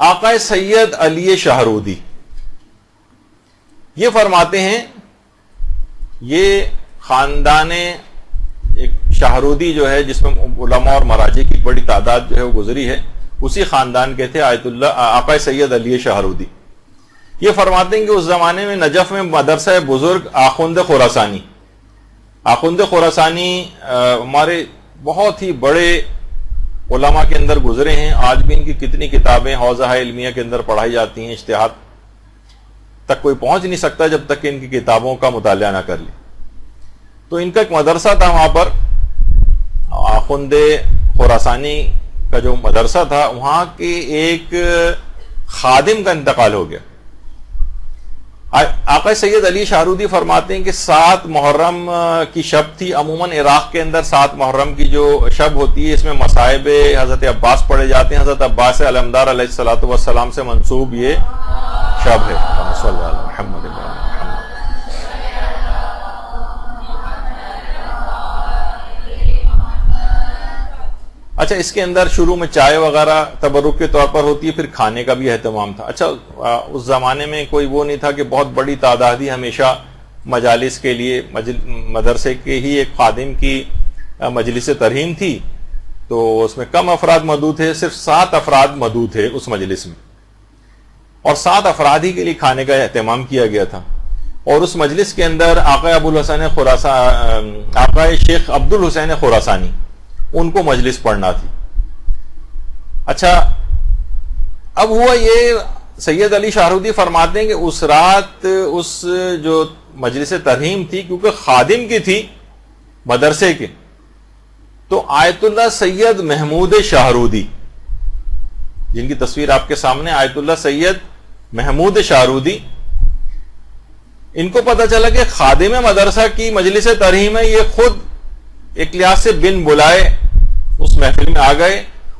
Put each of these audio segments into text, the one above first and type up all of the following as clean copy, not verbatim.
آقا سید علی شہرودی یہ فرماتے ہیں، یہ خاندان ایک شہرودی جو ہے جس میں علماء اور مراجع کی بڑی تعداد جو ہے وہ گزری ہے، اسی خاندان کے تھے آیت اللہ آقا سید علی شہرودی۔ یہ فرماتے ہیں کہ اس زمانے میں نجف میں مدرسہ بزرگ آخوند خراسانی، آخوند خراسانی ہمارے بہت ہی بڑے علماء کے اندر گزرے ہیں، آج بھی ان کی کتنی کتابیں حوزہ علمیہ کے اندر پڑھائی جاتی ہیں، اجتہاد تک کوئی پہنچ نہیں سکتا جب تک کہ ان کی کتابوں کا مطالعہ نہ کر لے۔ تو ان کا ایک مدرسہ تھا وہاں پر، آخوند خراسانی کا جو مدرسہ تھا، وہاں کے ایک خادم کا انتقال ہو گیا۔ آقا سید علی شہرودی فرماتے ہیں کہ 7 محرم کی شب تھی، عموماً عراق کے اندر 7 محرم کی جو شب ہوتی ہے اس میں مصائب حضرت عباس پڑھے جاتے ہیں، حضرت عباس علمدار علیہ الصلوۃ والسلام سے منسوب یہ شب ہے۔ صلی اللہ علیہ محمد۔ اچھا، اس کے اندر شروع میں چائے وغیرہ تبرک کے طور پر ہوتی ہے، پھر کھانے کا بھی اہتمام تھا۔ اچھا، اس زمانے میں کوئی وہ نہیں تھا کہ بہت بڑی تعداد ہی ہمیشہ مجالس کے لیے، مدرسے کے ہی ایک خادم کی مجلس ترہیم تھی، تو اس میں کم افراد مدعو تھے، صرف 7 افراد مدعو تھے اس مجلس میں، اور 7 افراد ہی کے لیے کھانے کا اہتمام کیا گیا تھا۔ اور اس مجلس کے اندر آقا شیخ عبد الحسین خراسانی، ان کو مجلس پڑھنا تھی۔ اچھا، اب ہوا یہ، سید علی شہرودی فرماتے ہیں کہ اس رات اس جو مجلس ترہیم تھی، کیونکہ خادم کی تھی مدرسے کے، تو آیت اللہ سید محمود شہرودی، جن کی تصویر آپ کے سامنے، آیت اللہ سید محمود شہرودی، ان کو پتہ چلا کہ خادم مدرسہ کی مجلس ترہیم ہے، یہ خود ایک لحاظ سے بن بلائے اس محفل میں آ گئے،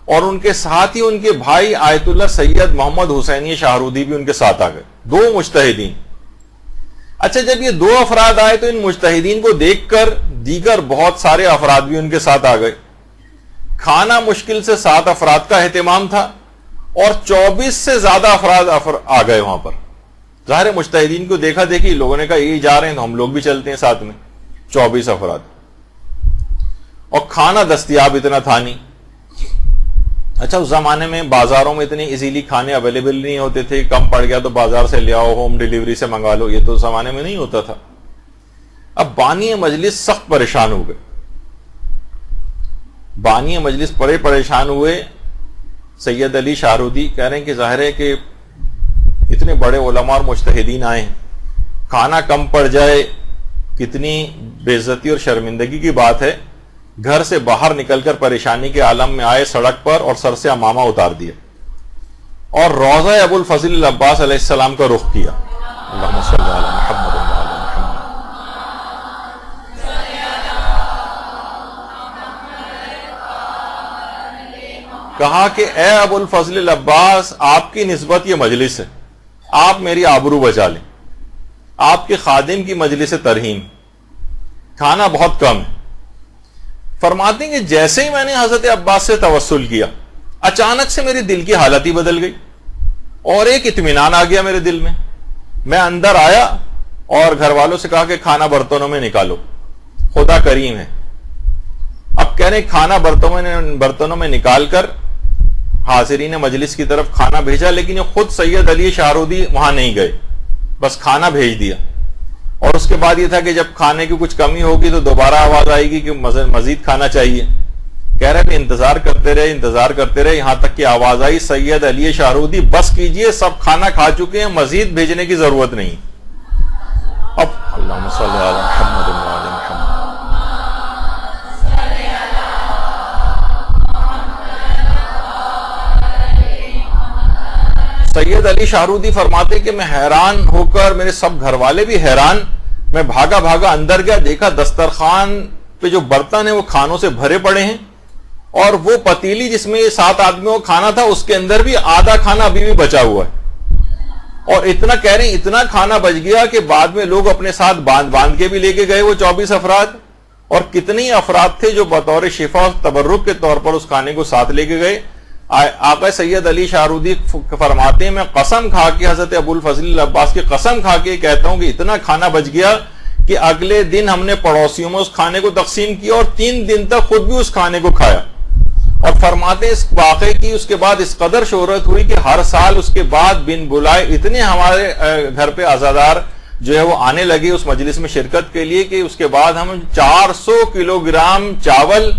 اور ان کے ساتھ ہی ان کے بھائی آیت اللہ سید محمد حسینی شہرودی بھی ان کے ساتھ آ گئے، 2 مجتہدین۔ اچھا، جب یہ 2 افراد آئے تو ان مجتہدین کو دیکھ کر دیگر بہت سارے افراد بھی ان کے ساتھ آ گئے۔ کھانا مشکل سے 7 افراد کا اہتمام تھا، اور 24 سے زیادہ افراد آ گئے وہاں پر۔ ظاہر مجتہدین کو دیکھا دیکھی لوگوں نے کہا یہ جا رہے ہیں تو ہم لوگ بھی چلتے ہیں ساتھ میں، 24 افراد، اور کھانا دستیاب اتنا تھا نہیں۔ اچھا، اس زمانے میں بازاروں میں اتنے ایزیلی کھانے اویلیبل نہیں ہوتے تھے، کم پڑ گیا تو بازار سے لے آؤ، ہوم ڈیلیوری سے منگا لو، یہ تو اس زمانے میں نہیں ہوتا تھا۔ اب بانی مجلس سخت پریشان ہو گئے، بانی مجلس بڑے پریشان ہوئے۔ سید علی شہرودی کہہ رہے ہیں کہ ظاہر ہے کہ اتنے بڑے علماء اور مجتہدین آئے ہیں، کھانا کم پڑ جائے کتنی بے عزتی اور شرمندگی کی بات ہے۔ گھر سے باہر نکل کر پریشانی کے عالم میں آئے سڑک پر، اور سر سے عمامہ اتار دیا، اور روضہ ابو الفضل العباس علیہ السلام کا رخ کیا۔ اللہم صلی علی محمد وعلی محمد۔ کہا کہ اے ابو الفضل العباس، آپ کی نسبت یہ مجلس ہے، آپ میری آبرو بچا لیں، آپ کے خادم کی مجلس ترہیم، کھانا بہت کم ہے۔ فرماتے ہیں کہ جیسے ہی میں نے حضرت عباس سے توسل کیا، اچانک سے میری دل کی حالت ہی بدل گئی، اور ایک اطمینان آ گیا میرے دل میں۔ میں اندر آیا اور گھر والوں سے کہا کہ کھانا برتنوں میں نکالو، خدا کریم ہے۔ اب کہہ رہے کھانا برتنوں میں نکال کر حاضرین مجلس کی طرف کھانا بھیجا، لیکن یہ خود سید علی شہرودی وہاں نہیں گئے، بس کھانا بھیج دیا۔ اور اس کے بعد یہ تھا کہ جب کھانے کی کچھ کمی ہوگی تو دوبارہ آواز آئے گی کہ مزید کھانا چاہیے۔ کہہ رہے ہیں انتظار کرتے رہے یہاں تک کہ آواز آئی، سید علی شہرودی بس کیجئے، سب کھانا کھا چکے ہیں، مزید بھیجنے کی ضرورت نہیں۔ اب اللہم صلی علی محمد وعلی محمد۔ سید علی شہرودی فرماتے کہ میں حیران ہو کر، میرے سب گھر والے بھی حیران، میں بھاگا اندر گیا، دیکھا دسترخوان پہ جو برتن ہیں وہ کھانوں سے بھرے پڑے ہیں، اور وہ پتیلی جس میں 7 آدمیوں کا کھانا تھا اس کے اندر بھی آدھا کھانا ابھی بھی بچا ہوا ہے۔ اور اتنا کہہ رہے ہیں اتنا کھانا بچ گیا کہ بعد میں لوگ اپنے ساتھ باندھ کے بھی لے کے گئے وہ 24 افراد، اور کتنے افراد تھے جو بطور شفا تبرک کے طور پر اس کھانے کو ساتھ لے کے گئے۔ آقا سید علی شاہرودی فرماتے ہیں میں قسم کھا کے حضرت ابو الفضل العباس کی قسم کھا کے کہتا ہوں کہ اتنا کھانا بچ گیا کہ اگلے دن ہم نے پڑوسیوں میں اس کھانے کو تقسیم کیا اور 3 دن تک خود بھی اس کھانے کو کھایا. اور فرماتے اس واقعے کی اس کے بعد اس قدر شہرت ہوئی کہ ہر سال اس کے بعد بن بلائے اتنے ہمارے گھر پہ عزادار جو ہے وہ آنے لگے اس مجلس میں شرکت کے لیے کہ اس کے بعد ہم 400 کلو گرام چاول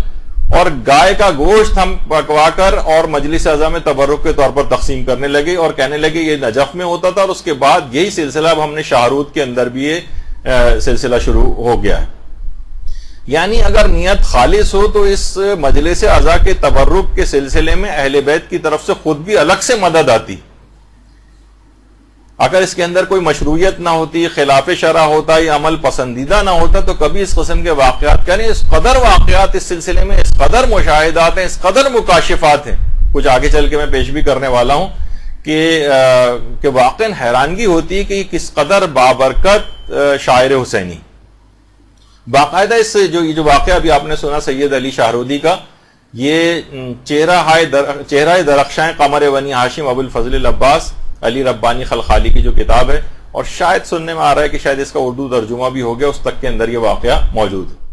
اور گائے کا گوشت ہم پکوا کر اور مجلس اعظم میں تبرک کے طور پر تقسیم کرنے لگے اور کہنے لگے یہ نجف میں ہوتا تھا. اور اس کے بعد یہی سلسلہ اب ہم نے شاہرود کے اندر بھی یہ سلسلہ شروع ہو گیا ہے. یعنی اگر نیت خالص ہو تو اس مجلس اعضاء کے تبرک کے سلسلے میں اہل بیت کی طرف سے خود بھی الگ سے مدد آتی. اگر اس کے اندر کوئی مشروعیت نہ ہوتی، خلاف شرع ہوتا یا عمل پسندیدہ نہ ہوتا تو کبھی اس قسم کے واقعات یعنی اس قدر واقعات اس سلسلے میں اس قدر مشاہدات ہیں، اس قدر مکاشفات ہیں، کچھ آگے چل کے میں پیش بھی کرنے والا ہوں کہ واقعاً حیرانگی ہوتی ہے کہ کس قدر بابرکت شاعر حسینی. باقاعدہ اس جو واقعہ ابھی آپ نے سنا سید علی شاہرودی کا، یہ چہرہ درخشاں قمر بنی ہاشم ابو الفضل العباس علی ربانی خلخالی کی جو کتاب ہے، اور شاید سننے میں آ رہا ہے کہ شاید اس کا اردو ترجمہ بھی ہو گیا، اس تک کے اندر یہ واقعہ موجود ہے.